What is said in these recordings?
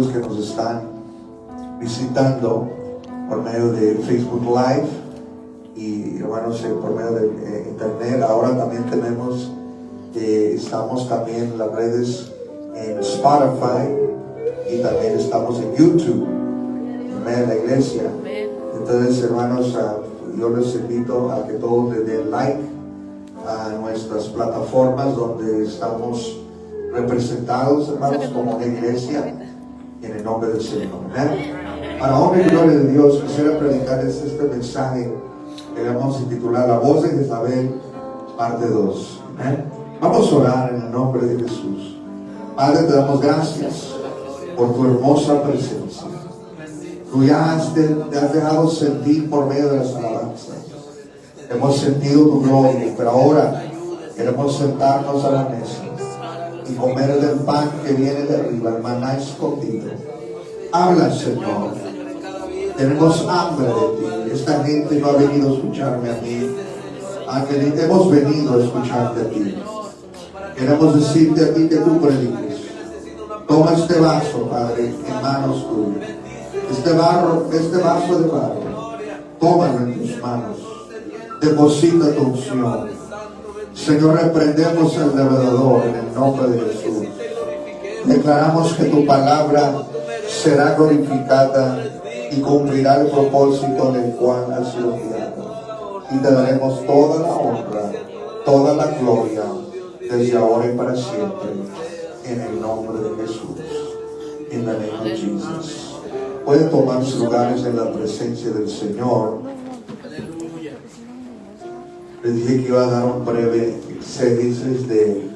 que nos están visitando por medio de Facebook Live y hermanos por medio de internet. Ahora también estamos también en las redes en Spotify y también estamos en YouTube, en medio de la iglesia. Entonces, hermanos, yo les invito a que todos le den like a nuestras plataformas donde estamos representados, hermanos, como una iglesia, en el nombre del Señor. ¿Amén? Para honra y gloria de Dios, quisiera predicarles este mensaje que le vamos a titular La voz de Jezabel, parte 2. ¿Amén? Vamos a orar en el nombre de Jesús. Padre, te damos gracias por tu hermosa presencia. Tú ya te has dejado sentir por medio de las alabanzas. Hemos sentido tu gloria, pero ahora queremos sentarnos a la mesa y comer del pan que viene de arriba, el maná escondido. Habla, Señor. Tenemos hambre de ti. Esta gente no ha venido a escucharme a mí. Hemos venido a escucharte a ti. Queremos decirte a ti que tú prediques. Toma este vaso, Padre, en manos tuyas. Este vaso de barro, tómalo en tus manos. Deposita tu unción. Señor, reprendemos al devorador en el nombre de Jesús. Declaramos que tu palabra será glorificada y cumplirá el propósito del cual ha sido enviado. Y te daremos toda la honra, toda la gloria, desde ahora y para siempre, en el nombre de Jesús. In the name of Jesus. Pueden tomar sus lugares en la presencia del Señor. Les dije que iba a dar un breve exégesis de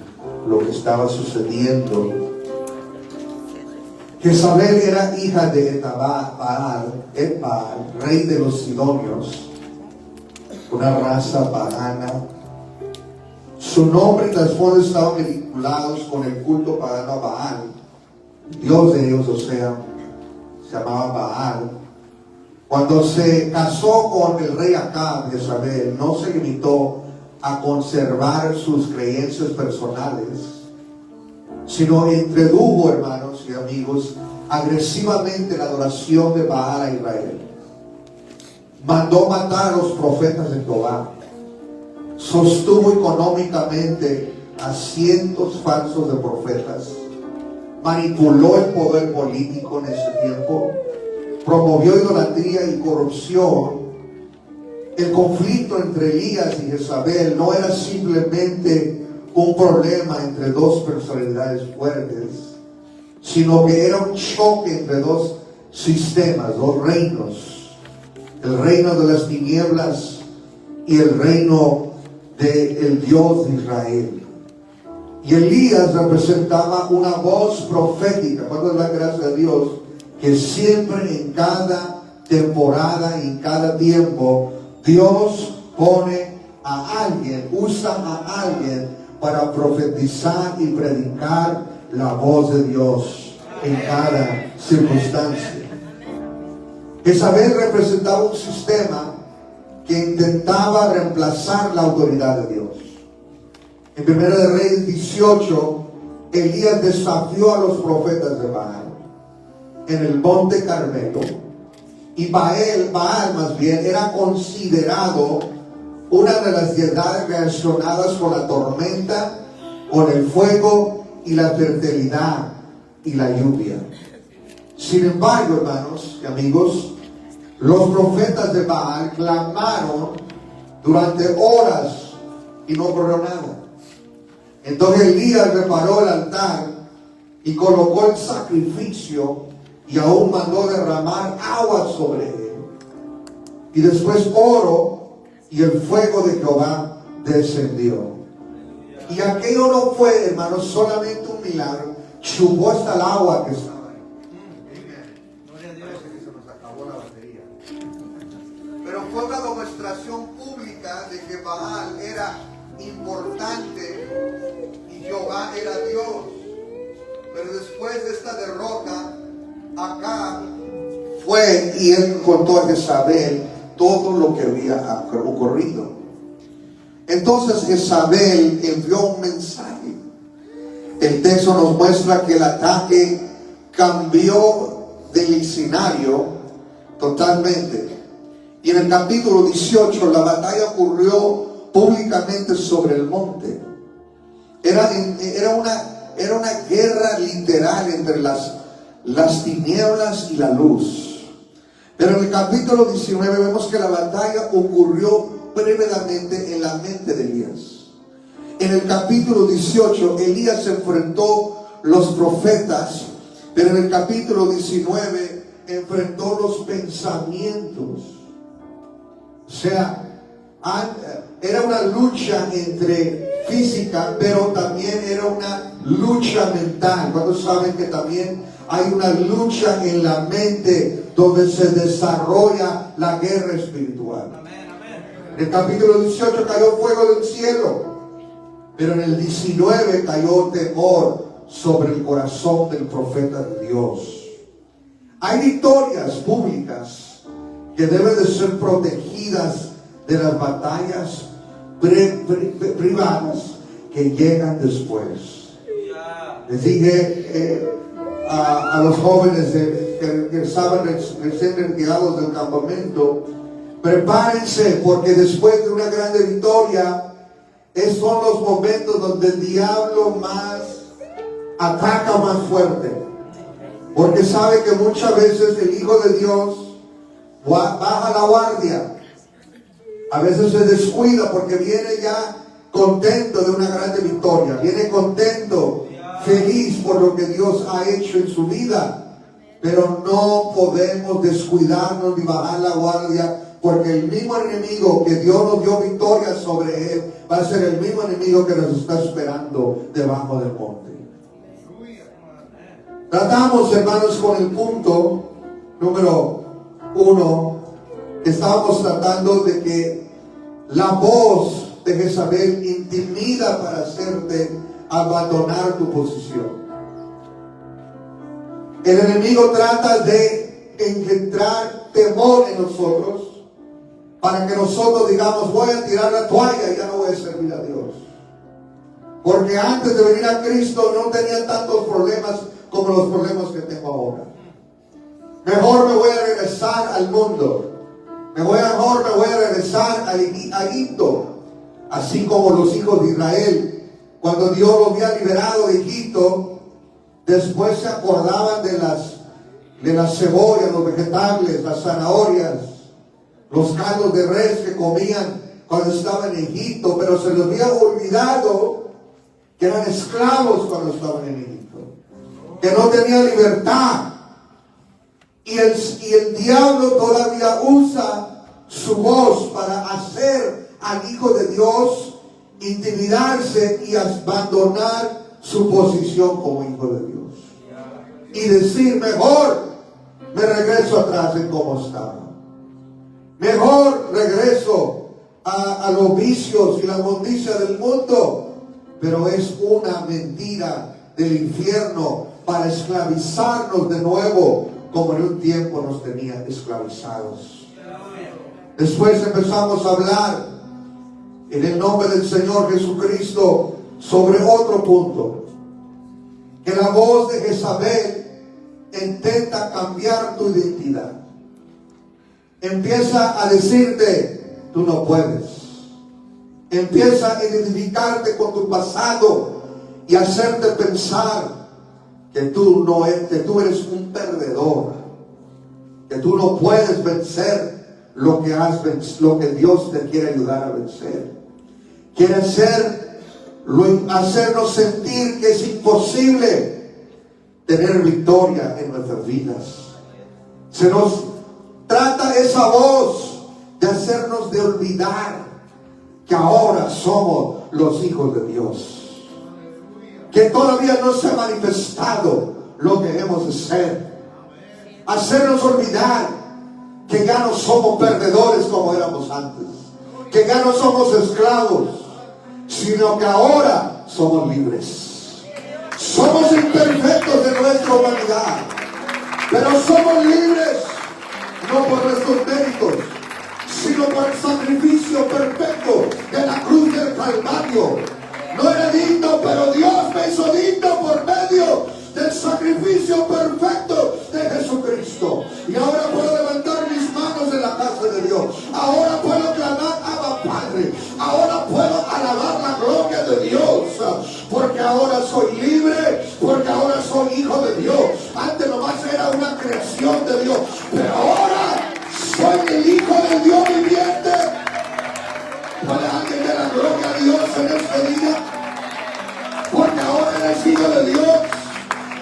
lo que estaba sucediendo. Jezabel era hija de Baal, rey de los Sidonios, una raza pagana. Su nombre y trasfondo estaban vinculados con el culto pagano a Baal, dios de ellos, o sea, se llamaba Baal. Cuando se casó con el rey Acab, Jezabel no se limitó a conservar sus creencias personales, sino introdujo, hermanos y amigos, agresivamente la adoración de Baal a Israel. Mandó matar a los profetas de Jehová. Sostuvo económicamente a cientos falsos de profetas. Manipuló el poder político en ese tiempo. Promovió idolatría y corrupción. El conflicto entre Elías y Jezabel no era simplemente un problema entre dos personalidades fuertes, sino que era un choque entre dos sistemas, dos reinos: el reino de las tinieblas y el reino del Dios de Israel. Y Elías representaba una voz profética. ¿Cuándo es la gracia de Dios? Que siempre, en cada temporada y en cada tiempo, Dios pone a alguien, usa a alguien para profetizar y predicar la voz de Dios en cada circunstancia. Jezabel representaba un sistema que intentaba reemplazar la autoridad de Dios. En 1 de Reyes 18, Elías desafió a los profetas de Baal en el monte Carmelo, y Baal más bien era considerado una de las deidades relacionadas con la tormenta, con el fuego y la fertilidad y la lluvia. Sin embargo, hermanos y amigos, los profetas de Baal clamaron durante horas y no ocurrió nada. Entonces Elías reparó el altar y colocó el sacrificio y aún mandó derramar agua sobre él. Y después oro, y el fuego de Jehová descendió. Y aquello no fue, hermanos, solamente un milagro. Chupó hasta el agua que estaba ahí. Gloria a Dios, que se nos acabó la batería. Pero fue una demostración pública de que Baal era importante y Jehová era Dios. Pero después de esta derrota, acá fue y él contó a Jezabel todo lo que había ocurrido. Entonces Jezabel envió un mensaje. El texto nos muestra que el ataque cambió de escenario totalmente. Y en el capítulo 18 la batalla ocurrió públicamente sobre el monte. Era una guerra literal entre las tinieblas y la luz. Pero en el capítulo 19 vemos que la batalla ocurrió brevemente en la mente de Elías. En el capítulo 18 Elías enfrentó los profetas, pero en el capítulo 19 enfrentó los pensamientos. O sea, era una lucha entre física, pero también era una lucha mental. Cuando saben que también hay una lucha en la mente donde se desarrolla la guerra espiritual. En el capítulo 18 cayó fuego del cielo, pero en el 19 cayó temor sobre el corazón del profeta de Dios. Hay victorias públicas que deben de ser protegidas de las batallas privadas que llegan después. Les dije a los jóvenes que estaban recién retirados del campamento, prepárense, porque después de una grande victoria, son los momentos donde el diablo más ataca más fuerte, porque sabe que muchas veces el Hijo de Dios baja la guardia. A veces se descuida porque viene ya contento de una grande victoria, viene contento, feliz por lo que Dios ha hecho en su vida. Pero no podemos descuidarnos ni bajar la guardia, porque el mismo enemigo que Dios nos dio victoria sobre él va a ser el mismo enemigo que nos está esperando debajo del monte. Tratamos, hermanos, con el punto número 1. Estábamos tratando de que la voz de Jezabel intimida para hacerte abandonar tu posición. El enemigo trata de engendrar temor en nosotros para que nosotros digamos: voy a tirar la toalla y ya no voy a servir a Dios. Porque antes de venir a Cristo no tenía tantos problemas como los problemas que tengo ahora. Mejor me voy a regresar al mundo. Mejor me voy a regresar a Egipto. Así como los hijos de Israel, cuando Dios los había liberado de Egipto, después se acordaban de las cebollas, los vegetales, las zanahorias, los caldos de res que comían cuando estaban en Egipto, pero se les había olvidado que eran esclavos cuando estaban en Egipto, que no tenían libertad. Y el diablo todavía usa su voz para hacer al Hijo de Dios intimidarse y abandonar su posición como Hijo de Dios. Y decir: mejor me regreso atrás en cómo estaba. Mejor regreso a los vicios y la inmundicia del mundo. Pero es una mentira del infierno para esclavizarnos de nuevo, como en un tiempo nos tenía esclavizados. Después empezamos a hablar en el nombre del Señor Jesucristo sobre otro punto: que la voz de Jezabel intenta cambiar tu identidad. Empieza a decirte: tú no puedes. Empieza a identificarte con tu pasado y hacerte pensar que tú eres un perdedor, que tú no puedes vencer lo que Dios te quiere ayudar a vencer. Quiere hacernos sentir que es imposible tener victoria en nuestras vidas. Se nos trata esa voz de hacernos de olvidar que ahora somos los hijos de Dios, que todavía no se ha manifestado lo que debemos de ser. Hacernos olvidar que ya no somos perdedores como éramos antes, que ya no somos esclavos, sino que ahora somos libres. Somos imperfectos de nuestra humanidad, pero somos libres, no por nuestros méritos, sino por el sacrificio perfecto de la cruz del Calvario. No era digno, pero Dios me hizo digno por medio del sacrificio perfecto de Jesucristo. Y ahora puedo levantar mis manos en la casa de Dios. Ahora puedo clamar Abba Padre. Ahora puedo alabar la gloria de Dios. Porque ahora soy libre. Porque ahora soy hijo de Dios. Antes nomás era una creación de Dios. Pero ahora soy el hijo del Dios viviente. ¿Puede alguien dar la gloria a Dios en este día? Porque ahora eres hijo de Dios.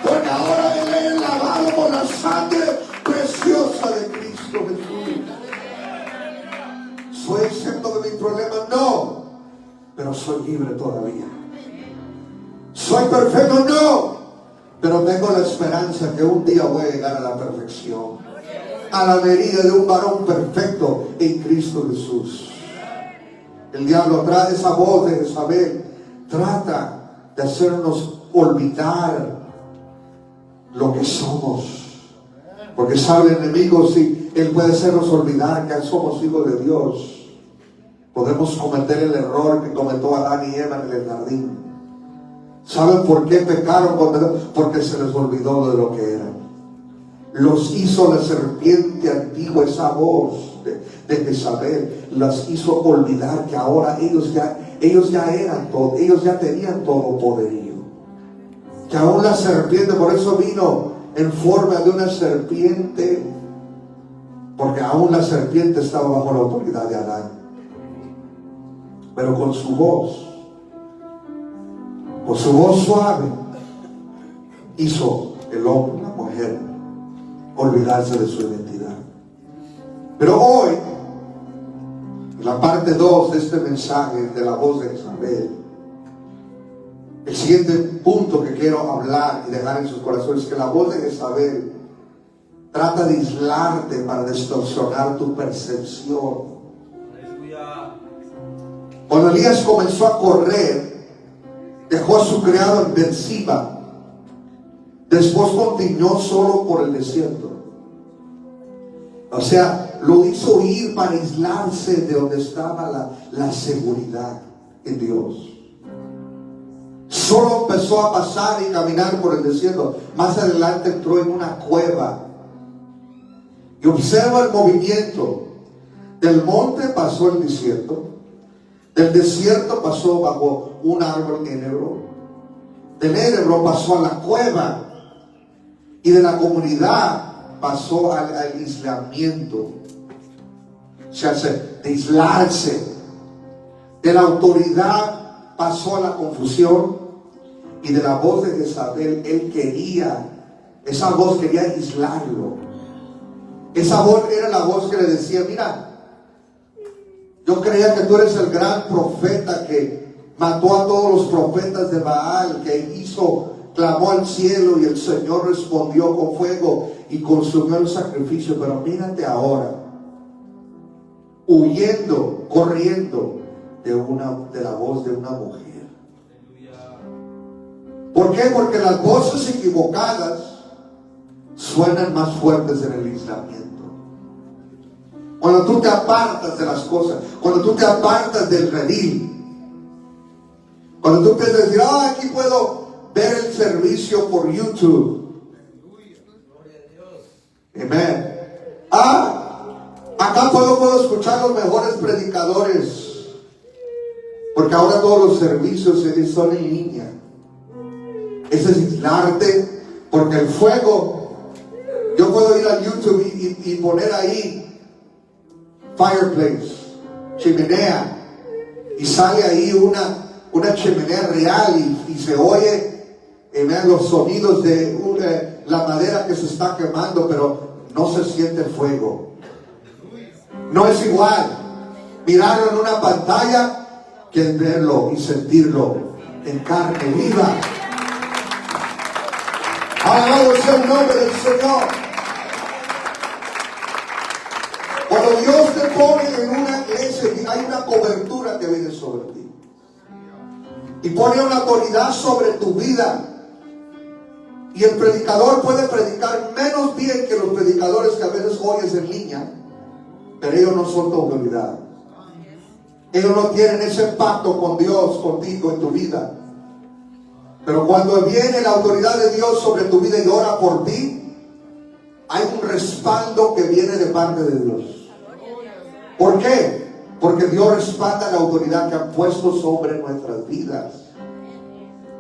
Porque ahora eres lavado por la sangre preciosa de Cristo Jesús. ¿Soy exento de mis problemas? No. Pero soy libre todavía. ¿Soy perfecto? No. Pero tengo la esperanza que un día voy a llegar a la perfección. A la medida de un varón perfecto en Cristo Jesús. El diablo trae esa voz de Jezabel. Trata de hacernos olvidar lo que somos. Porque sabe el enemigo, si él puede hacernos olvidar que somos hijos de Dios, podemos cometer el error que cometió Adán y Eva en el jardín. ¿Saben por qué pecaron? Porque se les olvidó de lo que eran. Los hizo la serpiente antigua, esa voz de Jezabel, las hizo olvidar que ahora ellos ya eran todo, ellos ya tenían todo poderío. Que aún la serpiente, por eso vino en forma de una serpiente, porque aún la serpiente estaba bajo la autoridad de Adán. Pero con su voz suave, hizo el hombre, la mujer, olvidarse de su identidad. Pero hoy, en la parte 2 de este mensaje de la voz de Jezabel, el siguiente punto que quiero hablar y dejar en sus corazones es que la voz de Jezabel trata de aislarte para distorsionar tu percepción. Cuando Elías comenzó a correr, dejó a su criado en Berseba. Después continuó solo por el desierto. O sea, lo hizo ir para aislarse de donde estaba la seguridad en Dios. Solo empezó a pasar y caminar por el desierto. Más adelante entró en una cueva. Y observa el movimiento. Del monte pasó el desierto. Del desierto pasó bajo un árbol enebro. Del enebro pasó a la cueva. Y de la comunidad pasó al aislamiento. O sea, de aislarse. De la autoridad pasó a la confusión. Y de la voz de Jezabel, esa voz quería aislarlo. Esa voz era la voz que le decía: mira, yo creía que tú eres el gran profeta que mató a todos los profetas de Baal, que clamó al cielo y el Señor respondió con fuego y consumió el sacrificio. Pero mírate ahora, huyendo, corriendo de la voz de una mujer. ¿Por qué? Porque las voces equivocadas suenan más fuertes en el aislamiento. Cuando tú te apartas de las cosas, cuando tú te apartas del redil, cuando tú empiezas a decir: aquí puedo ver el servicio por YouTube. Amén. Acá puedo escuchar los mejores predicadores, porque ahora todos los servicios son en línea. Ese es aislarte, porque el fuego, yo puedo ir a YouTube y poner ahí fireplace, chimenea, y sale ahí una chimenea real y se oye los sonidos de la madera que se está quemando, pero no se siente fuego. No es igual mirarlo en una pantalla que verlo y sentirlo en carne viva. Alabado sea el nombre del Señor. Cuando Dios te pone en una iglesia, hay una cobertura que viene sobre ti. Y pone una autoridad sobre tu vida. Y el predicador puede predicar menos bien que los predicadores que a veces oyes en línea, pero ellos no son tu autoridad. Ellos no tienen ese pacto con Dios, contigo, en tu vida. Pero cuando viene la autoridad de Dios sobre tu vida y ora por ti, hay un respaldo que viene de parte de Dios. ¿Por qué? Porque Dios respalda la autoridad que ha puesto sobre nuestras vidas.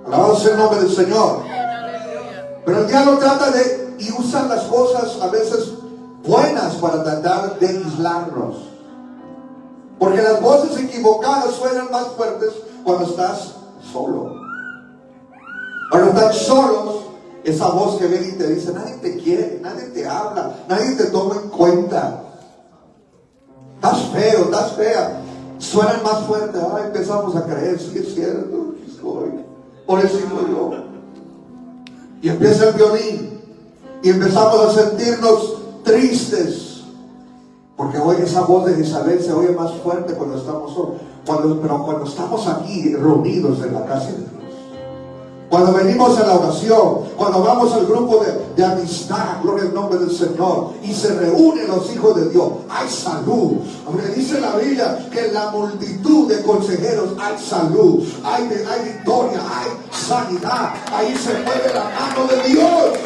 Alabado sea el nombre del Señor. Pero el diablo trata de, y usa las cosas a veces buenas para tratar de aislarnos. Porque las voces equivocadas suenan más fuertes cuando estás solo. Cuando están solos, esa voz que viene y te dice, nadie te quiere, nadie te habla, nadie te toma en cuenta. Estás feo, estás fea. Suenan más fuertes. Empezamos a creer, sí es cierto, aquí estoy. Pobrecito yo. Y empieza el violín. Y empezamos a sentirnos tristes. Porque hoy esa voz de Isabel se oye más fuerte cuando estamos solos. Pero cuando estamos aquí reunidos en la casa de Dios. Cuando venimos a la oración, cuando vamos al grupo de amistad, gloria al nombre del Señor, y se reúnen los hijos de Dios, hay salud. Aunque dice la Biblia que en la multitud de consejeros hay salud, hay victoria, hay sanidad. Ahí se mueve la mano de Dios.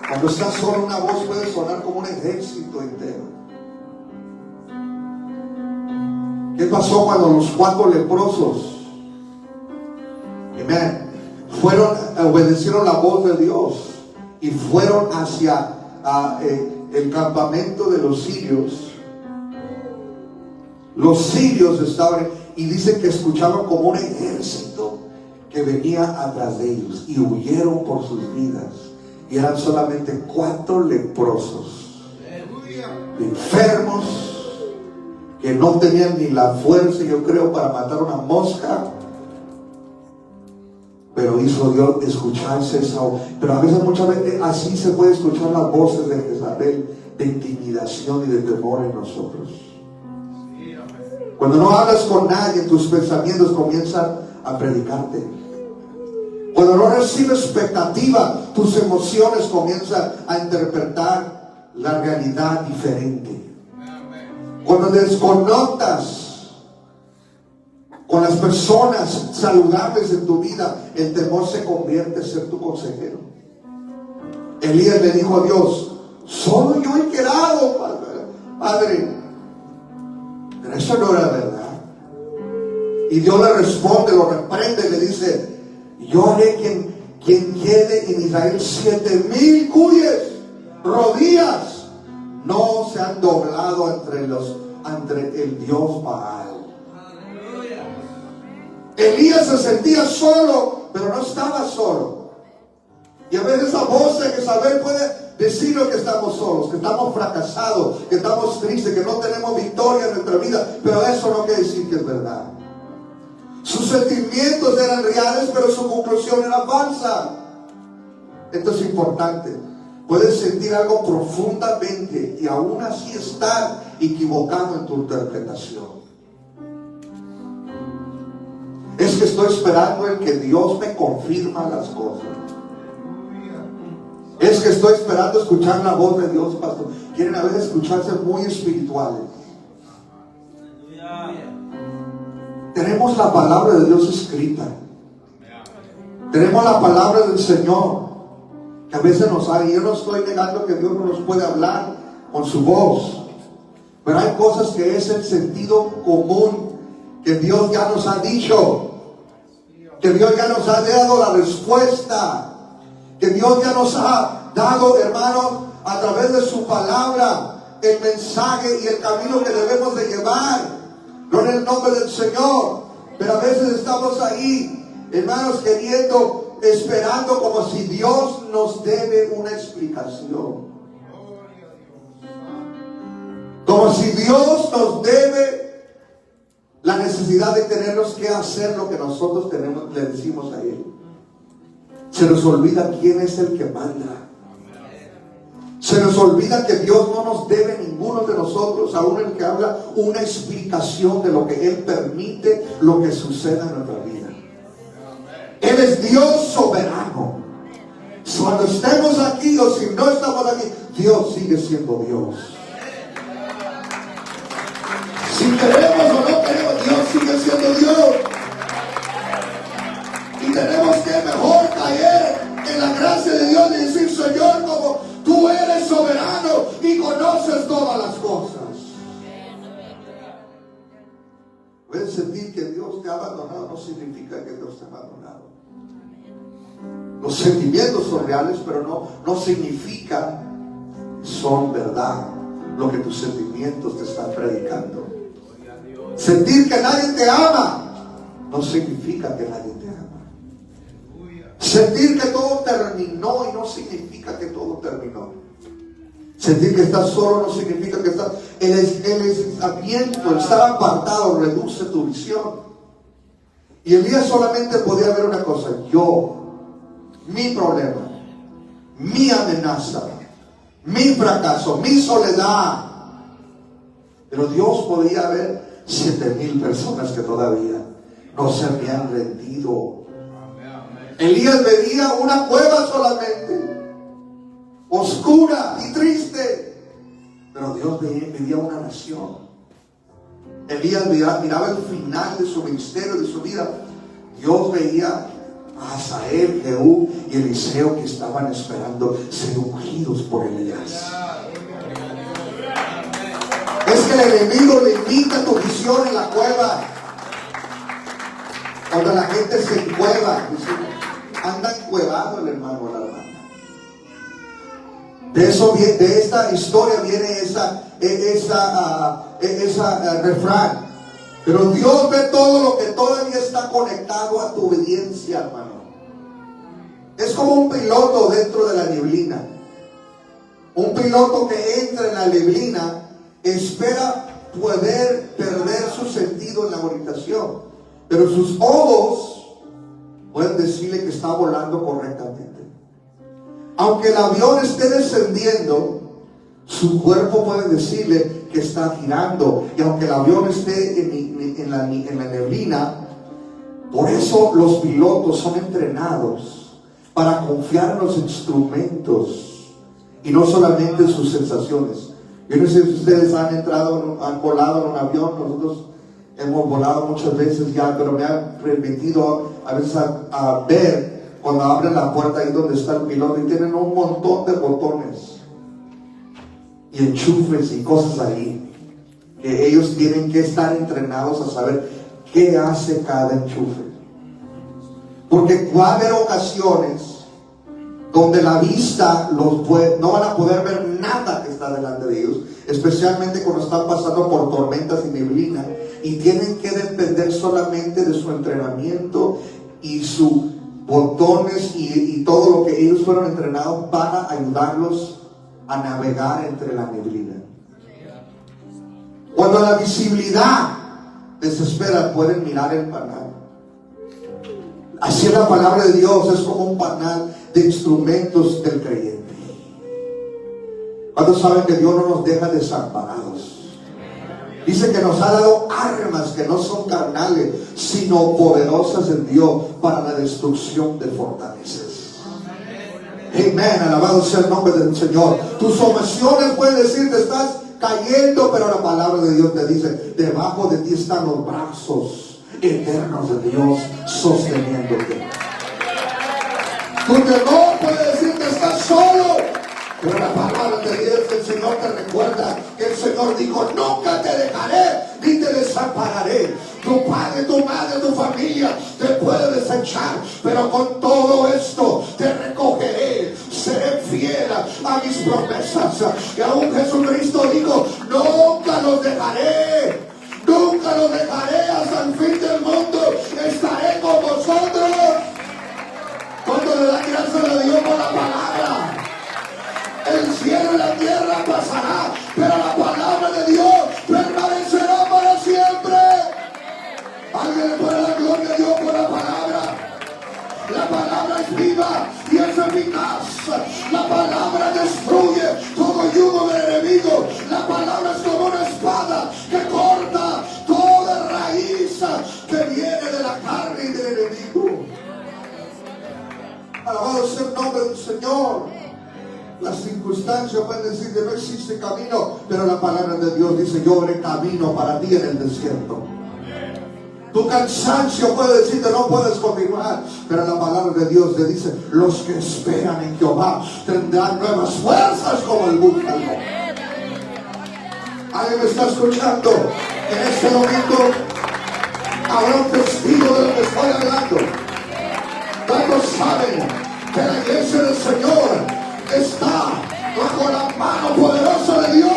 Cuando estás solo, una voz puede sonar como un ejército entero. ¿Qué pasó cuando los 4 leprosos, amén, obedecieron la voz de Dios y fueron hacia el campamento de los sirios? Los sirios estaban, y dice que escuchaban como un ejército que venía atrás de ellos, y huyeron por sus vidas. Y eran solamente 4 leprosos, enfermos, que no tenían ni la fuerza, yo creo, para matar una mosca. Pero hizo Dios escucharse esa voz. Pero a veces, muchas veces, así se puede escuchar las voces de Jezabel, de intimidación y de temor en nosotros. Cuando no hablas con nadie, tus pensamientos comienzan a predicarte. Cuando no recibes expectativa, tus emociones comienzan a interpretar la realidad diferente. Cuando desconectas con las personas saludables en tu vida, el temor se convierte en ser tu consejero. Elías le dijo a Dios, solo yo he quedado, Padre. Pero eso no era verdad. Y Dios le responde, lo reprende y le dice, yo haré quien quede en Israel 7,000 cuyas rodillas no se han doblado entre el Dios Baal. Elías se sentía solo, pero no estaba solo. Y a veces esa voz de Jezabel puede decirnos que estamos solos, que estamos fracasados, que estamos tristes, que no tenemos victoria en nuestra vida. Pero eso no quiere decir que es verdad. Sus sentimientos eran reales, pero su conclusión era falsa. Esto es importante. Puedes sentir algo profundamente y aún así estar equivocado en tu interpretación. Es que estoy esperando en que Dios me confirma las cosas. Es que estoy esperando escuchar la voz de Dios, pastor. Quieren a veces escucharse muy espirituales. Tenemos la palabra de Dios escrita. Tenemos la palabra del Señor, que a veces nos hay. Yo no estoy negando que Dios no nos puede hablar con su voz, pero hay cosas que es el sentido común, que Dios ya nos ha dicho, que Dios ya nos ha dado la respuesta, que Dios ya nos ha dado, hermanos, a través de su palabra, el mensaje y el camino que debemos de llevar. No en el nombre del Señor. Pero a veces estamos ahí, hermanos, queriendo, esperando como si Dios nos debe una explicación. Como si Dios nos debe la necesidad de tenernos que hacer lo que nosotros le decimos a Él. Se nos olvida quién es el que manda. Se nos olvida que Dios no nos debe ninguno de nosotros, aún el que habla, una explicación de lo que Él permite, lo que suceda en nuestra vida. Él es Dios soberano. Cuando estemos aquí o si no estamos aquí, Dios sigue siendo Dios. Si queremos o no queremos, Dios sigue siendo Los sentimientos son reales, pero no significa que son verdad lo que tus sentimientos te están predicando. Sentir que nadie te ama no significa que nadie te ama. Sentir que todo terminó y no significa que todo terminó. Sentir que estás solo no significa que estás... El aislamiento, el estar apartado reduce tu visión. Y Elías solamente podía ver una cosa: yo, mi problema, mi amenaza, mi fracaso, mi soledad. Pero Dios podía ver 7,000 personas que todavía no se habían rendido. Elías veía una cueva solamente, oscura y triste, pero Dios veía una nación. Elías miraba el final de su ministerio, de su vida. Dios veía a Hazael, Jehú y Eliseo, que estaban esperando ser ungidos por Elías. Es que el enemigo limita tu visión en la cueva. Cuando la gente se encueva, anda encuevado el hermano o la hermana. De esta historia viene esa refrán. Pero Dios ve todo lo que todavía está conectado a tu obediencia, hermano. Es como un piloto dentro de la neblina. Un piloto que entra en la neblina espera poder perder su sentido en la orientación, pero sus ojos pueden decirle que está volando correctamente. Aunque el avión esté descendiendo, su cuerpo puede decirle que está girando. Y aunque el avión esté en la neblina, por eso los pilotos son entrenados para confiar en los instrumentos y no solamente en sus sensaciones. Yo no sé si ustedes han volado en un avión. Nosotros hemos volado muchas veces ya, pero me ha permitido a veces a ver cuando abren la puerta ahí donde está el piloto y tienen un montón de botones y enchufes y cosas ahí, que ellos tienen que estar entrenados a saber qué hace cada enchufe. Porque va a haber ocasiones donde la vista no van a poder ver nada que está delante de ellos, especialmente cuando están pasando por tormentas y neblina, y tienen que depender solamente de su entrenamiento y sus botones y todo lo que ellos fueron entrenados para ayudarlos a navegar entre la neblina. Cuando la visibilidad desespera, pueden mirar el panal. Así es la palabra de Dios, es como un panal de instrumentos del creyente. ¿Cuántos saben que Dios no nos deja desamparados? Dice que nos ha dado armas que no son carnales, sino poderosas en Dios para la destrucción de fortalezas. Amén, alabado sea el nombre del Señor. Tus ovaciones pueden decir que estás cayendo, pero la palabra de Dios te dice: debajo de ti están los brazos eternos de Dios sosteniéndote. Tu temor puede decir que estás solo, pero la palabra de Dios del Señor te recuerda que el Señor dijo: nunca te dejaré ni te desampararé. Tu padre, tu madre, tu familia te puede desechar, pero con todo esto te recogeré. Seré fiel a mis promesas. Y aún Jesucristo dijo: nunca los dejaré. Nunca los dejaré hasta el fin del mundo. Estaré con vosotros. Cuando le da gracias a Dios por la palabra. El cielo y la tierra pasará, pero la palabra de Dios permanecerá para siempre. Alguien le puede dar gloria a Dios por la palabra. La palabra es viva y es eficaz. La palabra destruye todo yugo del enemigo. La palabra es como una espada que corta toda raíz que viene de la carne y del enemigo. Alabado sea el nombre del Señor. Las circunstancias pueden decir que no existe camino, pero la palabra de Dios dice: yo haré camino para ti en el desierto. Tu cansancio puede decir que no puedes continuar, pero la palabra de Dios te dice: los que esperan en Jehová tendrán nuevas fuerzas como el búfalo. ¿Alguien me está escuchando? En este momento habrá un testigo de lo que estoy hablando. ¿Cuántos saben que la iglesia del Señor está bajo la mano poderosa de Dios.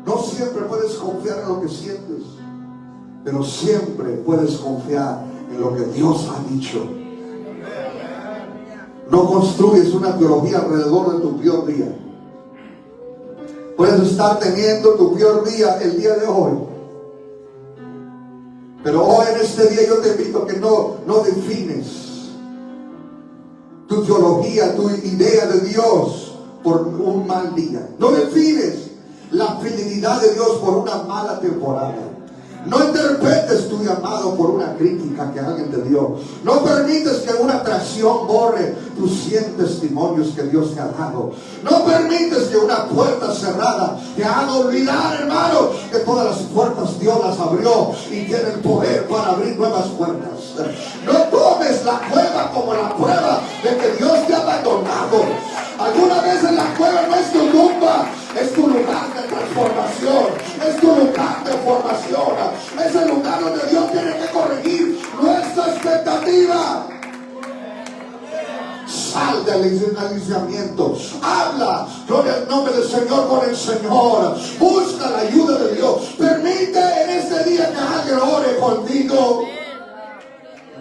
No siempre puedes confiar en lo que sientes, pero siempre puedes confiar en lo que Dios ha dicho. No construyes una teología alrededor de tu peor día. Puedes estar teniendo tu peor día el día de hoy, pero hoy en este día yo te invito a que no defines tu teología, tu idea de Dios por un mal día. No defines la fidelidad de Dios por una mala temporada. No interpretes tu llamado por una crítica que alguien te dio. No permites que una traición borre tus 100 testimonios que Dios te ha dado. No permites que una puerta cerrada te haga olvidar, hermano, que todas las puertas Dios las abrió y tiene el poder para abrir nuevas puertas. No tomes la cueva como la prueba de que Dios te ha abandonado. Alguna vez en la cueva no es tu tumba, es tu lugar de transformación, es tu lugar de formación, es el lugar donde Dios tiene que corregir nuestra expectativa. Sal del aislamiento, habla con el nombre del Señor con el Señor, busca la ayuda de Dios. Permite en este día que alguien ore contigo.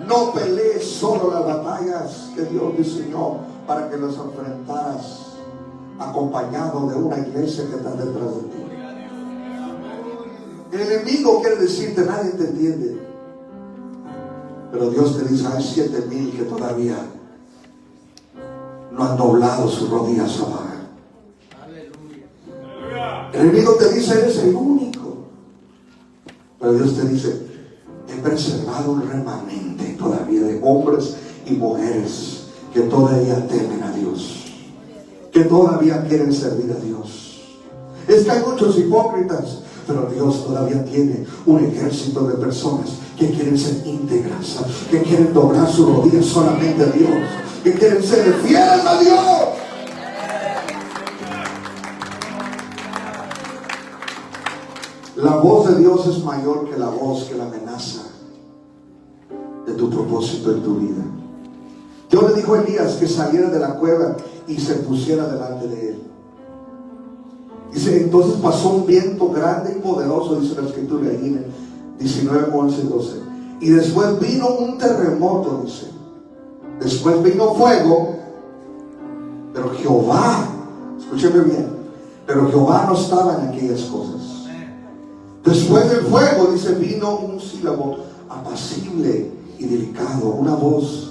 No pelees solo las batallas que Dios diseñó para que las enfrentaras acompañado de una iglesia que está detrás de ti. El enemigo quiere decirte: nadie te entiende. Pero Dios te dice: hay 7,000 que todavía no han doblado sus rodillas a bajar. El enemigo te dice: eres el único. Pero Dios te dice: he preservado un remanente todavía de hombres y mujeres que todavía temen a Dios, que todavía quieren servir a Dios. Es que hay muchos hipócritas, pero Dios todavía tiene un ejército de personas que quieren ser íntegras, que quieren doblar sus rodillas solamente a Dios, que quieren ser fieles a Dios. La voz de Dios es mayor que la voz, que la amenaza de tu propósito en tu vida. Dios le dijo a Elías que saliera de la cueva y se pusiera delante de él. Dice: entonces pasó un viento grande y poderoso, dice la escritura ahí en 19, 11, 12. Y después vino un terremoto, dice. Después vino fuego. Pero Jehová, escúcheme bien, pero Jehová no estaba en aquellas cosas. Después del fuego, dice, vino un sílabo apacible y delicado, una voz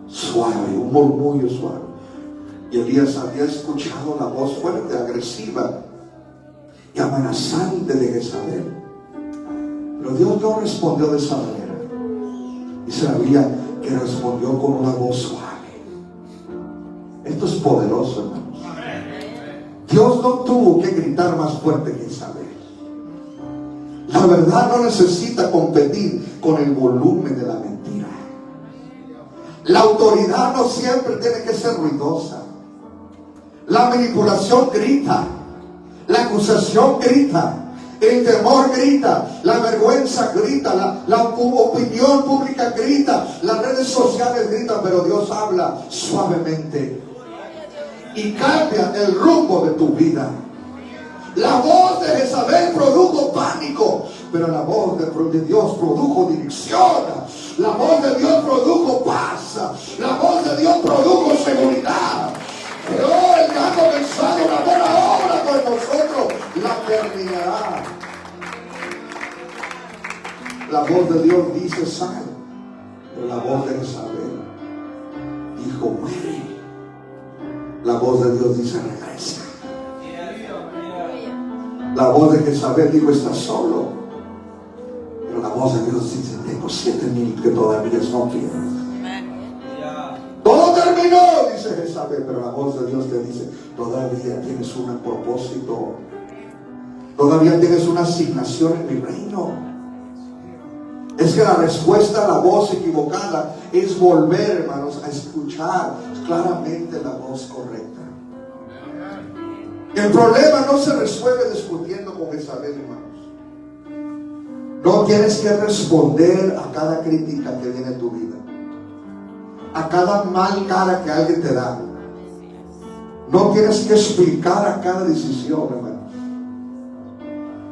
suave, un murmullo suave. Y Elías había escuchado la voz fuerte, agresiva y amenazante de Jezabel. Pero Dios no respondió de esa manera. Dice la Biblia que respondió con una voz suave. Esto es poderoso, hermanos. Dios no tuvo que gritar más fuerte que Jezabel. La verdad no necesita competir con el volumen de la mentira. La autoridad no siempre tiene que ser ruidosa. La manipulación grita, la acusación grita, el temor grita, la vergüenza grita, la opinión pública grita, las redes sociales gritan, pero Dios habla suavemente y cambia el rumbo de tu vida. La voz de Jezabel produjo pánico, pero la voz de Dios produjo dirección. La voz de Dios produjo paz. La voz de Dios produjo seguridad. Pero el que ha comenzado una buena obra con nosotros la terminará. La voz de Dios dice: sal. Pero la voz de Jezabel dijo: muere. La voz de Dios dice: regresa. La voz de Jezabel dijo: estás solo. Pero la voz de Dios dice: tengo 7,000 que todavía son fieles. Todo terminó, dice Jezabel, pero la voz de Dios te dice: todavía tienes un propósito, todavía tienes una asignación en mi reino. Es que la respuesta a la voz equivocada es volver, hermanos, a escuchar claramente la voz correcta. El problema no se resuelve discutiendo con Jezabel, hermanos. No tienes que responder a cada crítica que viene en tu vida. a cada mal cara que alguien te da. No tienes que explicar a cada decisión, hermanos.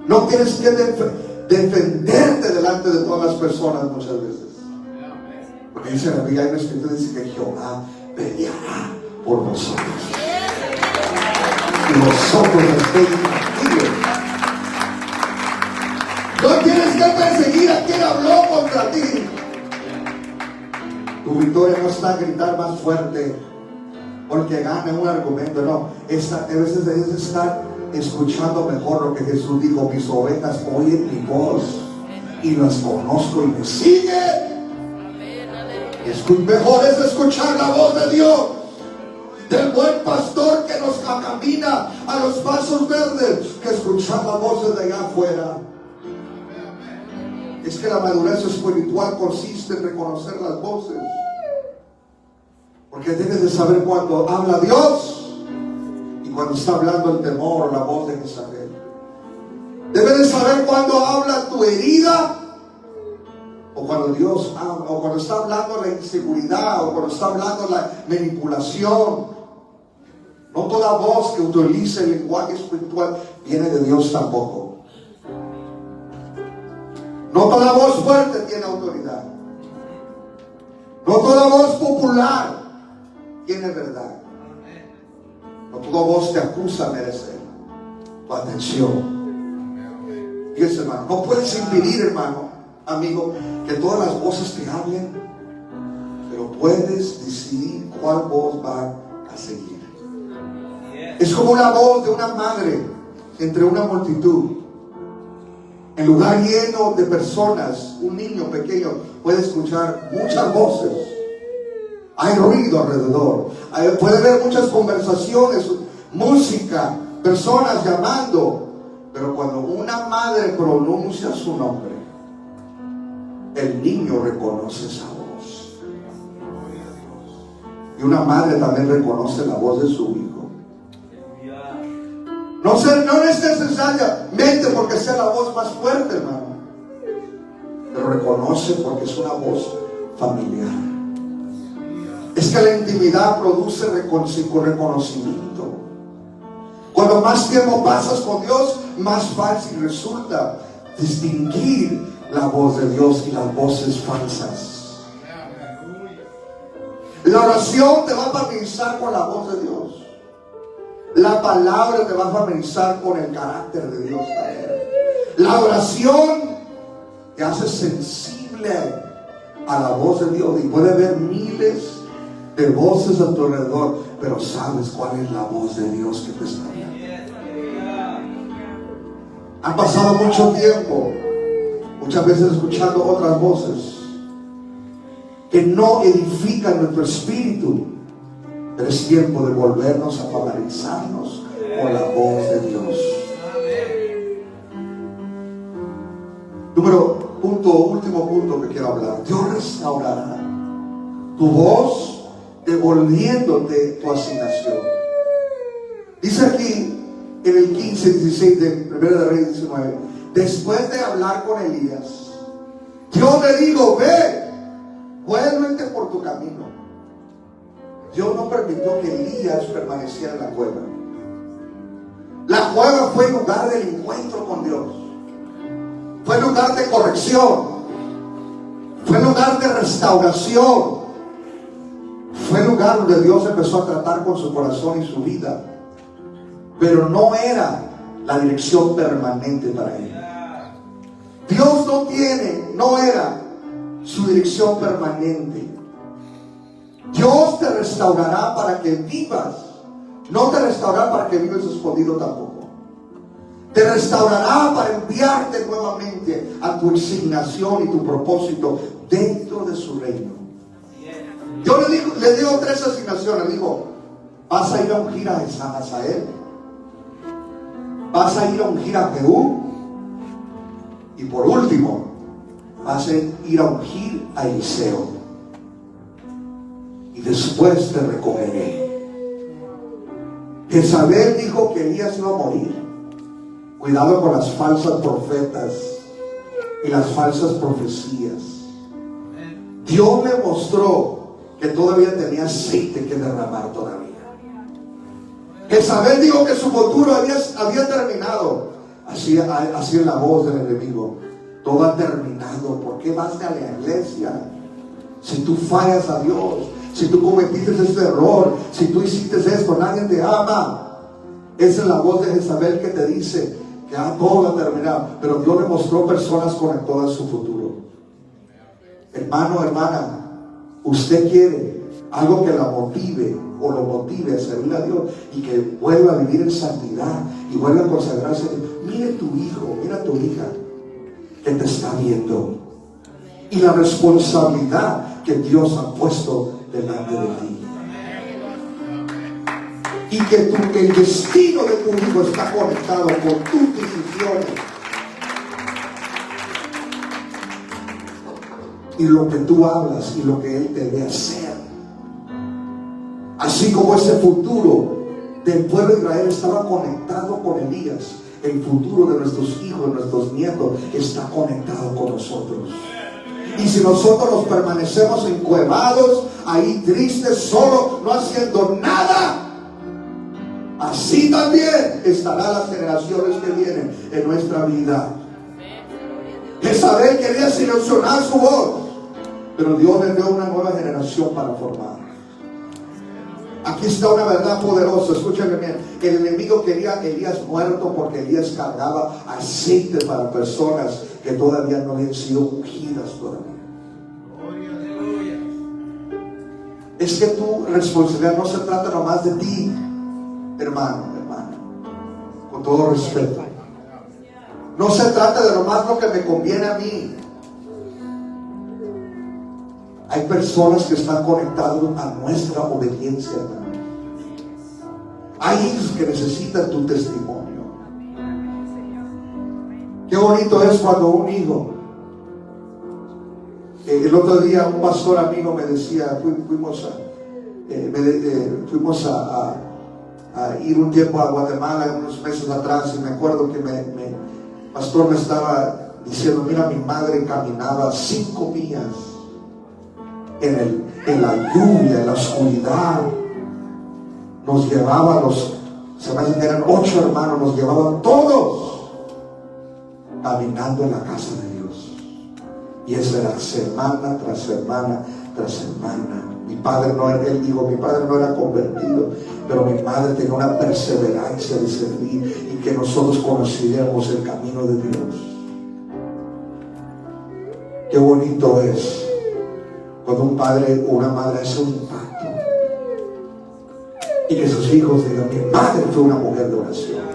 No tienes que defenderte delante de todas las personas muchas veces. Porque dice la Biblia, hay una escritura que dice que Jehová peleará por nosotros. Y nosotros estemos tranquilos. No tienes que perseguir a quien habló contra ti. Tu victoria no está en gritar más fuerte porque gane un argumento, no. A veces debes estar escuchando mejor lo que Jesús dijo: mis ovejas oyen mi voz y las conozco y me siguen. Mejor es escuchar la voz de Dios, del buen pastor que nos camina a los pasos verdes, que escuchar la voz desde allá afuera. Es que la madurez espiritual consiste en reconocer las voces, porque debes de saber cuando habla Dios y cuando está hablando el temor o la voz de Jezabel. Debes de saber cuando habla tu herida, o cuando Dios habla, o cuando está hablando la inseguridad, o cuando está hablando la manipulación. No toda voz que utilice el lenguaje espiritual viene de Dios tampoco. No toda voz fuerte tiene autoridad. No toda voz popular tiene verdad. No toda voz te acusa merece tu atención. Fíjese, hermano, no puedes impedir, hermano, amigo, que todas las voces te hablen, pero puedes decidir cuál voz va a seguir. Es como una voz de una madre entre una multitud. En lugar lleno de personas, un niño pequeño puede escuchar muchas voces. Hay ruido alrededor. Puede haber muchas conversaciones, música, personas llamando. Pero cuando una madre pronuncia su nombre, el niño reconoce esa voz. Y una madre también reconoce la voz de su hijo. No es necesariamente porque sea la voz más fuerte, hermano, pero reconoce porque es una voz familiar. Es que la intimidad produce reconocimiento. Cuando más tiempo pasas con Dios, más fácil resulta distinguir la voz de Dios y las voces falsas. La oración te va a familiarizar con la voz de Dios. La palabra te va a familiarizar con el carácter de Dios. La oración te hace sensible a la voz de Dios. Y puede haber miles de voces a tu alrededor, pero sabes cuál es la voz de Dios que te está hablando. Han pasado mucho tiempo, muchas veces escuchando otras voces que no edifican nuestro espíritu. Pero es tiempo de volvernos a familiarizarnos con la voz de Dios. Último punto que quiero hablar. Dios restaurará tu voz devolviéndote tu asignación. Dice aquí en el 15-16 de 1 de Reyes 19: después de hablar con Elías, Dios le dijo: ve, vuélvete por tu camino. Dios no permitió que Elías permaneciera en la cueva. La cueva fue lugar del encuentro con Dios. Fue lugar de corrección. Fue lugar de restauración. Fue lugar donde Dios empezó a tratar con su corazón y su vida. Pero no era la dirección permanente para él. Dios no era su dirección permanente. Dios te restaurará para que vivas. No te restaurará para que vivas escondido tampoco. Te restaurará para enviarte nuevamente a tu asignación y tu propósito dentro de su reino. Yo le digo 3 asignaciones. Dijo: vas a ir a ungir a Hazael, vas a ir a ungir a Jehú, y por último vas a ir a ungir a Eliseo. Y después te recogeré. Jezabel dijo que Elías iba a morir. Cuidado con las falsas profetas y las falsas profecías. Dios me mostró que que todavía tenía aceite que derramar todavía. Jezabel dijo que su futuro había terminado. Así es la voz del enemigo. Todo ha terminado. ¿Por qué vas a la iglesia? Si tú fallas a Dios, si tú cometiste este error, si tú hiciste esto, nadie te ama. Esa es la voz de Jezabel que te dice que todo ha terminado. Pero Dios le mostró personas conectadas a su futuro. Hermano, hermana, usted quiere algo que la motive o lo motive a servir a Dios y que vuelva a vivir en santidad y vuelva a consagrarse. Mire tu hijo, mira tu hija que te está viendo y la responsabilidad que Dios ha puesto delante de ti, y que el destino de tu hijo está conectado con tus decisiones y lo que tú hablas y lo que él debe hacer. Así como ese futuro del pueblo de Israel estaba conectado con Elías, el futuro de nuestros hijos, nuestros nietos está conectado con nosotros. Y si nosotros nos permanecemos encuevados, ahí tristes, solos, no haciendo nada, así también estarán las generaciones que vienen en nuestra vida. Jezabel quería silenciar su voz, pero Dios le dio una nueva generación para formar. Aquí está una verdad poderosa, escúchame bien. El enemigo quería a Elías muerto porque Elías cargaba aceite para personas que todavía no habían sido ungidas todavía. Es que tu responsabilidad no se trata nomás de ti, hermano, hermana, con todo respeto. No se trata de nomás lo que me conviene a mí. Hay personas que están conectadas a nuestra obediencia, hermano. Hay hijos que necesitan tu testimonio. Qué bonito es cuando un hijo. El otro día un pastor amigo me decía, fuimos a ir un tiempo a Guatemala unos meses atrás, y me acuerdo que el pastor me estaba diciendo, mira, mi madre caminaba 5 millas en la lluvia, en la oscuridad. Nos llevaba se me hace que eran 8 hermanos, nos llevaban todos caminando en la casa de Dios. Y eso era semana tras semana tras semana. Mi padre no era, él dijo, mi padre no era convertido, pero mi madre tenía una perseverancia de servir y que nosotros conociéramos el camino de Dios. Qué bonito es cuando un padre o una madre hace un impacto y que sus hijos digan, mi madre fue una mujer de oración,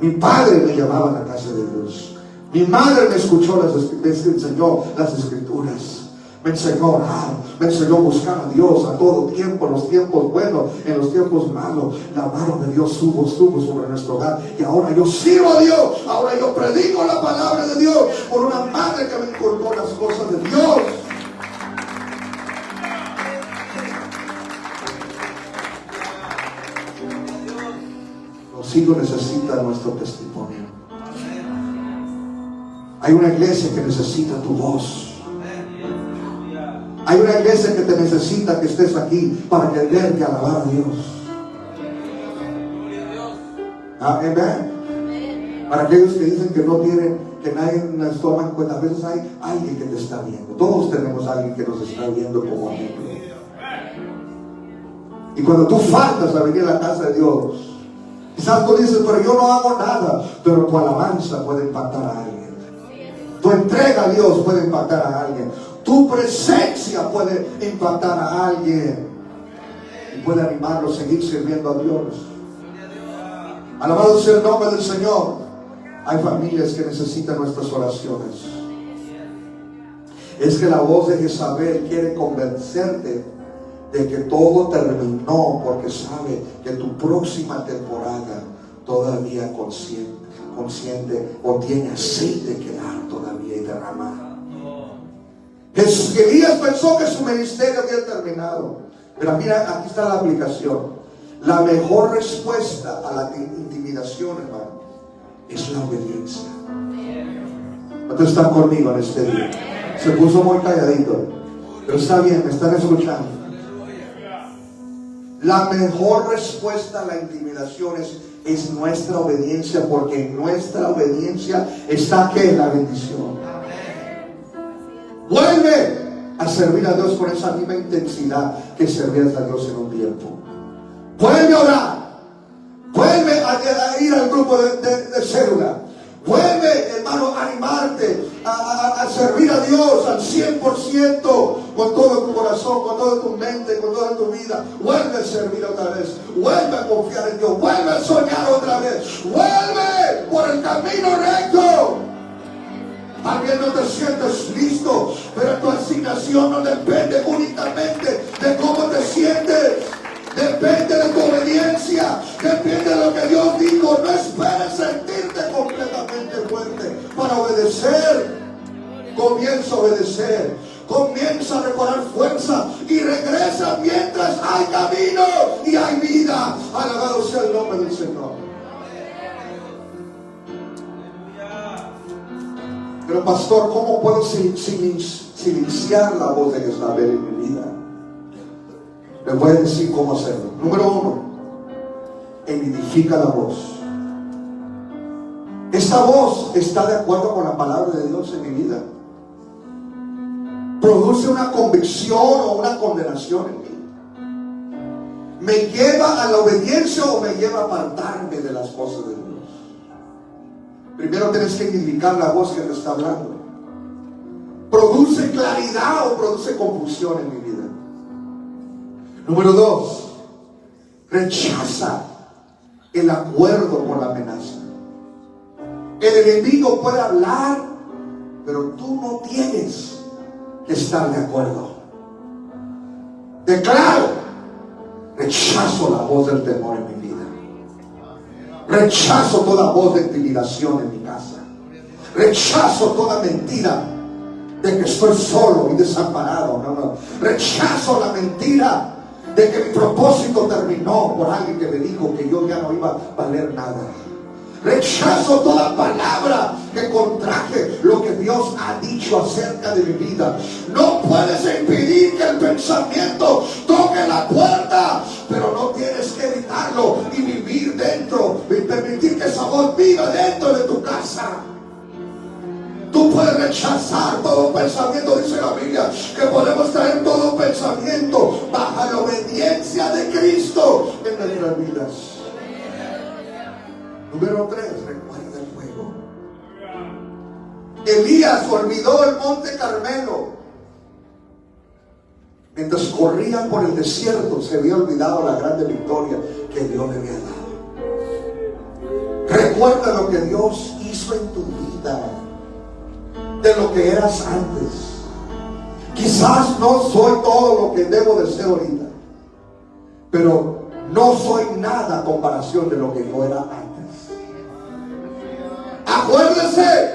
mi padre me llamaba a la casa de Dios, mi madre me escuchó, me enseñó las escrituras, me enseñó a orar, me enseñó a buscar a Dios a todo tiempo, en los tiempos buenos, en los tiempos malos. La mano de Dios estuvo sobre nuestro hogar, y ahora yo sirvo a Dios, ahora yo predico la palabra de Dios por una madre que me inculcó las cosas de Dios. Los hijos necesitan nuestro testimonio. Hay una iglesia que necesita tu voz. Hay una iglesia que te necesita que estés aquí para que vean que alabar a Dios. Amén. Para aquellos que dicen que no tienen, que nadie nos toma en cuenta, a veces hay alguien que te está viendo. Todos tenemos a alguien que nos está viendo como ejemplo. Y cuando tú faltas a venir a la casa de Dios, quizás tú dices, pero yo no hago nada, pero tu alabanza puede impactar a alguien. Tu entrega a Dios puede impactar a alguien. Tu presencia puede impactar a alguien y puede animarlo a seguir sirviendo a Dios. Alabado sea el nombre del Señor. Hay familias que necesitan nuestras oraciones. Es que la voz de Jezabel quiere convencerte de que todo terminó, porque sabe que tu próxima temporada todavía consciente o tiene aceite que dar todavía y derramar. Elías pensó que su ministerio había terminado, pero mira, aquí está la aplicación. La mejor respuesta a la intimidación, hermano, es la obediencia. ¿Cuántos están conmigo en este día? Se puso muy calladito, pero está bien, me están escuchando. La mejor respuesta a la intimidación es nuestra obediencia, porque en nuestra obediencia está que la bendición. Vuelve a servir a Dios con esa misma intensidad que servías a Dios en un tiempo. Vuelve a orar. Vuelve a ir al grupo de célula. Vuelve, hermano, a animarte a servir a Dios al 100%, con todo tu corazón, con toda tu mente, con toda tu vida. Vuelve a servir otra vez. Vuelve a confiar en Dios. Vuelve a soñar otra vez. Vuelve por el camino recto. Tal vez no te sientes listo, pero tu asignación no depende únicamente de cómo te sientes. Depende de tu obediencia. Depende de lo que Dios dijo. No esperes sentirte completamente fuerte para obedecer. Comienza a obedecer. Comienza a recobrar fuerza y regresa mientras hay camino y hay vida. Alabado sea el nombre del Señor. Pero pastor, ¿cómo puedo silenciar la voz de Jezabel en mi vida? Les voy a decir cómo hacerlo. Número 1, edifica la voz. Esta voz está de acuerdo con la palabra de Dios en mi vida. Produce una convicción o una condenación en mí. ¿Me lleva a la obediencia o me lleva a apartarme de las cosas de Dios? Primero tienes que edificar la voz que te está hablando. ¿Produce claridad o produce confusión en mi vida? Número 2, rechaza el acuerdo con la amenaza. El enemigo puede hablar, pero tú no tienes que estar de acuerdo. Declaro, rechazo la voz del temor en mi vida. Rechazo toda voz de intimidación en mi casa. Rechazo toda mentira de que estoy solo y desamparado. No. Rechazo la mentira de que mi propósito terminó por alguien que me dijo que yo ya no iba a valer nada. Rechazo toda palabra que contraje lo que Dios ha dicho acerca de mi vida. No puedes impedir que el pensamiento toque la puerta, pero no tienes que evitarlo y vivir dentro y permitir que esa voz viva dentro de tu casa. Tú puedes rechazar todo pensamiento, dice la Biblia, que podemos traer todo pensamiento bajo la obediencia de Cristo en nuestras vidas. Número 3, recuerda el fuego. Elías olvidó el monte Carmelo. Mientras corría por el desierto, se había olvidado la grande victoria que Dios le había dado. Recuerda lo que Dios hizo en tu vida, de lo que eras antes. Quizás no soy todo lo que debo de ser ahorita, pero no soy nada a comparación de lo que yo era antes. Acuérdese,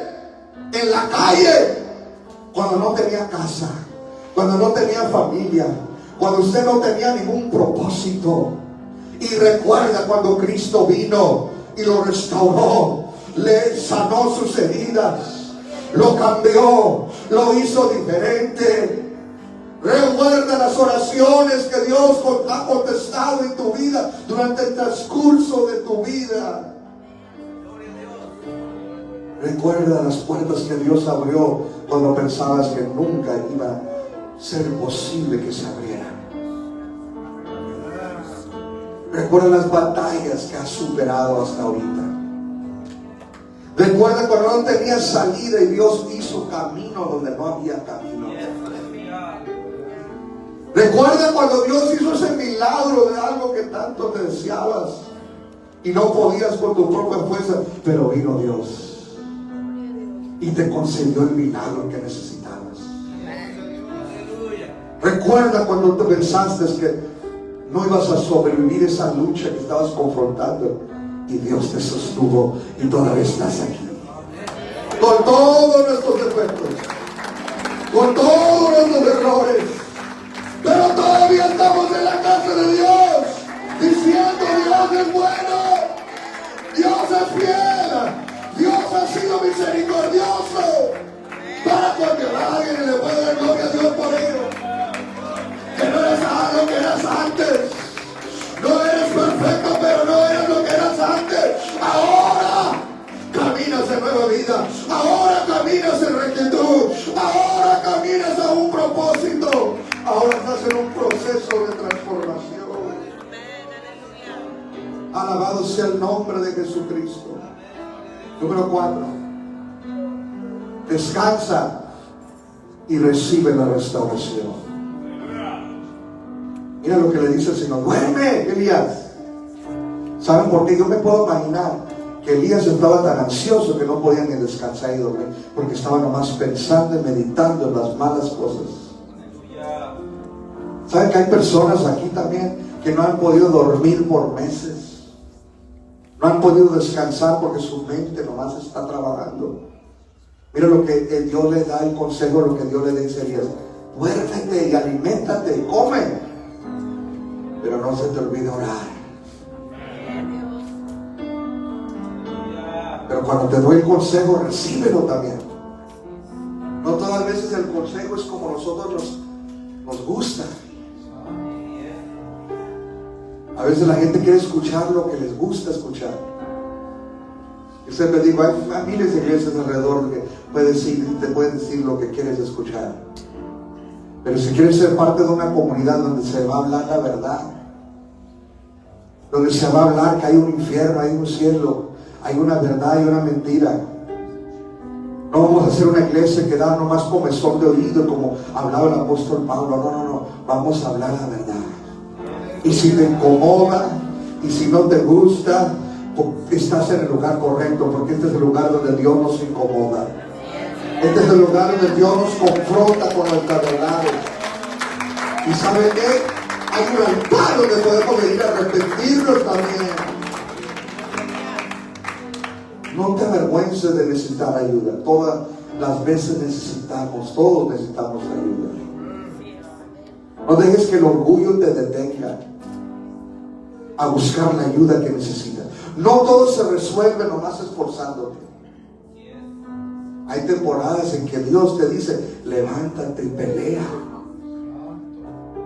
en la calle, cuando no tenía casa, cuando no tenía familia, cuando usted no tenía ningún propósito. Y recuerda cuando Cristo vino y lo restauró, le sanó sus heridas, lo cambió, lo hizo diferente. Recuerda las oraciones que Dios ha contestado en tu vida durante el transcurso de tu vida. Recuerda las puertas que Dios abrió cuando pensabas que nunca iba a ser posible que se abrieran. Recuerda las batallas que has superado hasta ahorita. Recuerda cuando no tenías salida y Dios hizo camino donde no había camino. Recuerda cuando Dios hizo ese milagro de algo que tanto te deseabas y no podías por tu propia fuerza, pero vino Dios y te concedió el milagro que necesitabas. Recuerda cuando te pensaste que no ibas a sobrevivir esa lucha que estabas confrontando y Dios te sostuvo y todavía estás aquí. Con todos nuestros defectos, con todos nuestros errores, pero todavía estamos en la casa de Dios diciendo: Dios es bueno, Dios es fiel, Dios ha sido misericordioso. Para cuando alguien le puede dar gloria a Dios por ello. Que no eres algo que eras antes. nueva vida. Ahora caminas en rectitud. Ahora caminas a un propósito. Ahora estás en un proceso de transformación. Alabado sea el nombre de Jesucristo. Número 4. Descansa y recibe la restauración. Mira lo que le dice el Señor. Duerme, Elías. ¿Saben por qué? Yo me puedo imaginar que Elías estaba tan ansioso que no podía ni descansar y dormir, porque estaba nomás pensando y meditando en las malas cosas. ¿Saben que hay personas aquí también que no han podido dormir por meses? No han podido descansar porque su mente nomás está trabajando. Mira lo que Dios le da el consejo, lo que Dios le dice a Elías. Duérmete y aliméntate, come. Pero no se te olvide orar. Pero cuando te doy el consejo, recíbelo también. No todas las veces el consejo es como nosotros nos gusta. A veces la gente quiere escuchar lo que les gusta escuchar. Yo siempre digo, hay miles de iglesias alrededor que te pueden decir lo que quieres escuchar. Pero si quieres ser parte de una comunidad donde se va a hablar la verdad, donde se va a hablar que hay un infierno, hay un cielo, hay una verdad y una mentira. No vamos a hacer una iglesia que da nomás comezón de oído como hablaba el apóstol Pablo. No. Vamos a hablar la verdad. Y si te incomoda, y si no te gusta, estás en el lugar correcto, porque este es el lugar donde Dios nos incomoda. Este es el lugar donde Dios nos confronta con nuestras verdades. Y ¿saben qué? Hay un altar donde podemos venir a arrepentirnos también. No te avergüences de necesitar ayuda. Todas las veces todos necesitamos ayuda. No dejes que el orgullo te detenga a buscar la ayuda que necesitas. No todo se resuelve nomás esforzándote. Hay temporadas en que Dios te dice, levántate y pelea.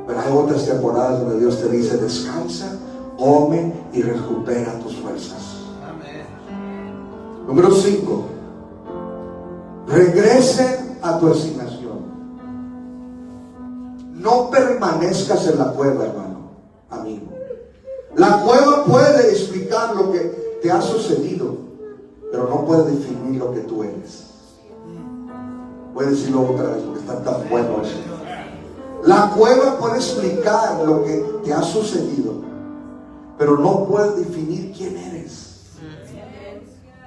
Pero hay otras temporadas donde Dios te dice, descansa, come y recupera tus fuerzas. Número 5. Regresen a tu asignación. No permanezcas en la cueva, hermano, amigo. La cueva puede explicar lo que te ha sucedido, pero no puede definir lo que tú eres. Voy a decirlo otra vez porque está tan bueno eso. La cueva puede explicar lo que te ha sucedido, pero no puede definir quién eres.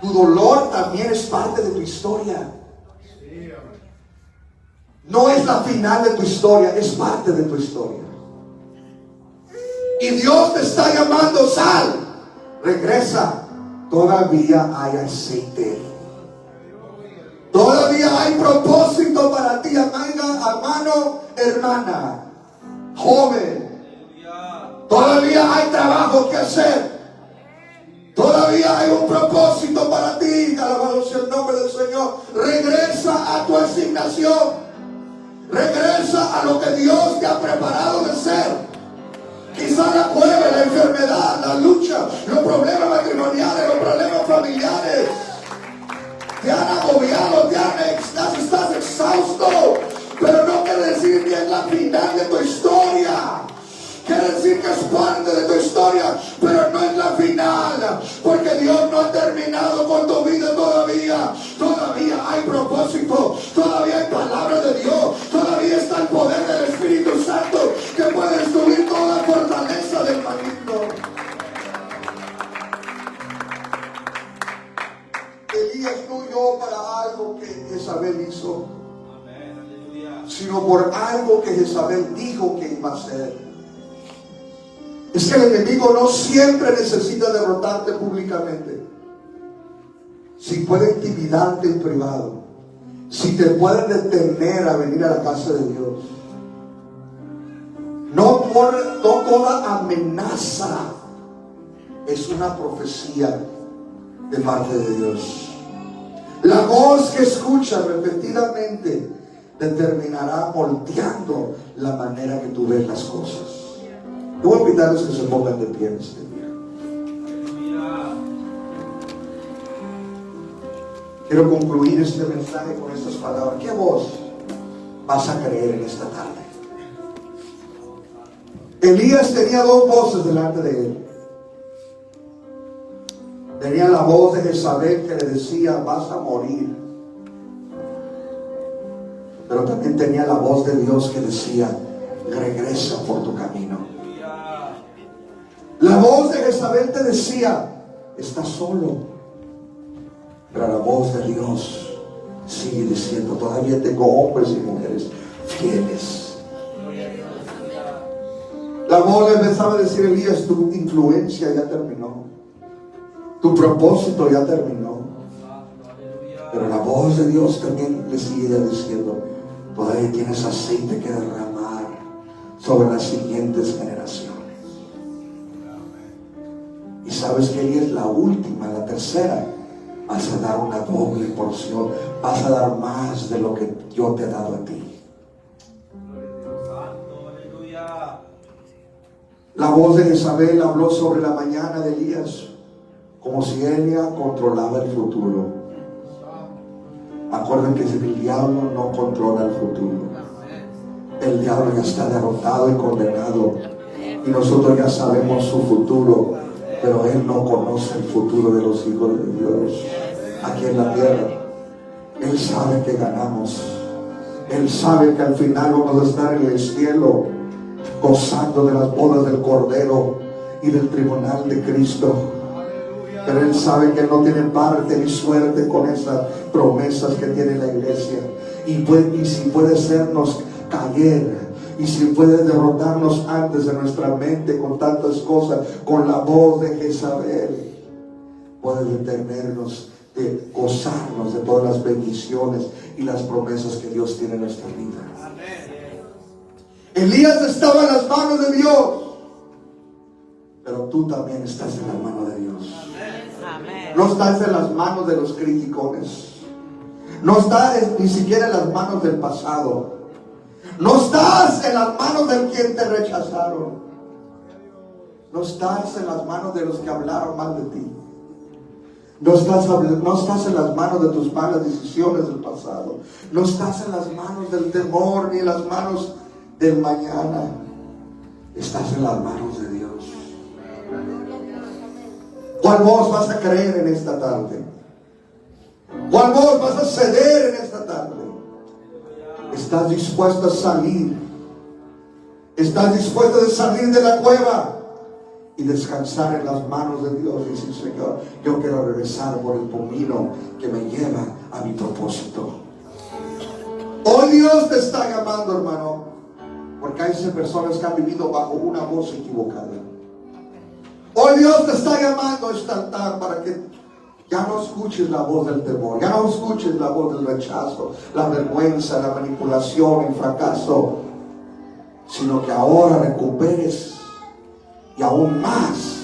Tu dolor también es parte de tu historia. No es la final de tu historia, es parte de tu historia. Y Dios te está llamando, sal, regresa. Todavía hay aceite. Todavía hay propósito para ti, hermano, hermana, joven. Todavía hay trabajo que hacer. Todavía hay un propósito para ti. Alabado sea el nombre del Señor. Regresa a tu asignación. Regresa a lo que Dios te ha preparado de ser. Quizá la cueva, la enfermedad, la lucha, los problemas matrimoniales, los problemas familiares te han agobiado, estás exhausto. Pero no quiere decir que es la final de tu historia. Quiere decir que es parte de tu historia, pero no es la final, porque Dios no ha terminado con tu vida todavía. Todavía hay propósito, todavía hay palabra de Dios, todavía está el poder del Espíritu Santo que puede destruir toda fortaleza del maligno. Elías no huyó para algo que Jezabel hizo, sino por algo que Jezabel dijo que iba a hacer. Es que el enemigo no siempre necesita derrotarte públicamente. Si puede intimidarte en privado, si te puede detener a venir a la casa de Dios. No toda amenaza es una profecía de parte de Dios. La voz que escuchas repetidamente determinará moldeando la manera que tú ves las cosas. Yo voy a invitarles que se pongan de pie en este día. Quiero concluir este mensaje con estas palabras. ¿Qué voz vas a creer en esta tarde? Elías tenía dos voces delante de él. Tenía la voz de Jezabel que le decía: vas a morir. Pero también tenía la voz de Dios que decía: regresa por tu camino. La voz de Jezabel te decía: estás solo. Pero la voz de Dios sigue diciendo: todavía tengo hombres y mujeres fieles. La voz le empezaba a decir: Elías, tu influencia ya terminó, tu propósito ya terminó. Pero la voz de Dios también le sigue diciendo: todavía tienes aceite que derramar sobre las siguientes generaciones. Y sabes que ella es la última, la tercera. Vas a dar una doble porción, vas a dar más de lo que yo te he dado a ti. La voz de Jezabel habló sobre la mañana de Elías como si ella controlaba el futuro. Acuerden que el diablo no controla el futuro. El diablo ya está derrotado y condenado, y nosotros ya sabemos su futuro, pero él no conoce el futuro de los hijos de Dios aquí en la tierra. Él sabe que ganamos. Él sabe que al final vamos a estar en el cielo gozando de las bodas del Cordero y del tribunal de Cristo. Pero él sabe que él no tiene parte ni suerte con esas promesas que tiene la iglesia. Y si puede hacernos caer, y si puede derrotarnos antes de nuestra mente con tantas cosas, con la voz de Jezabel, puede detenernos de gozarnos de todas las bendiciones y las promesas que Dios tiene en nuestra vida. Elías estaba en las manos de Dios, pero tú también estás en la mano de Dios. No estás en las manos de los criticones, no estás ni siquiera en las manos del pasado, no estás en las manos de quien te rechazaron, no estás en las manos de los que hablaron mal de ti. No estás en las manos de tus malas decisiones del pasado. No estás en las manos del temor ni en las manos del mañana. Estás en las manos de Dios. ¿Cuál voz vas a creer en esta tarde? ¿Cuál voz vas a ceder en esta tarde? ¿Estás dispuesto a salir? ¿Estás dispuesto a salir de la cueva y descansar en las manos de Dios? Y decir: Señor, yo quiero regresar por el camino que me lleva a mi propósito. Hoy Dios te está llamando, hermano, porque hay personas que han vivido bajo una voz equivocada. Hoy Dios te está llamando a este altar para que ya no escuches la voz del temor, ya no escuches la voz del rechazo, la vergüenza, la manipulación, el fracaso, sino que ahora recuperes y aún más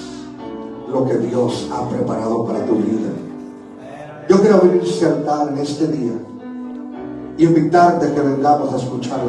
lo que Dios ha preparado para tu vida. Yo quiero venir a este altar en este día y invitarte a que vengamos a escuchar la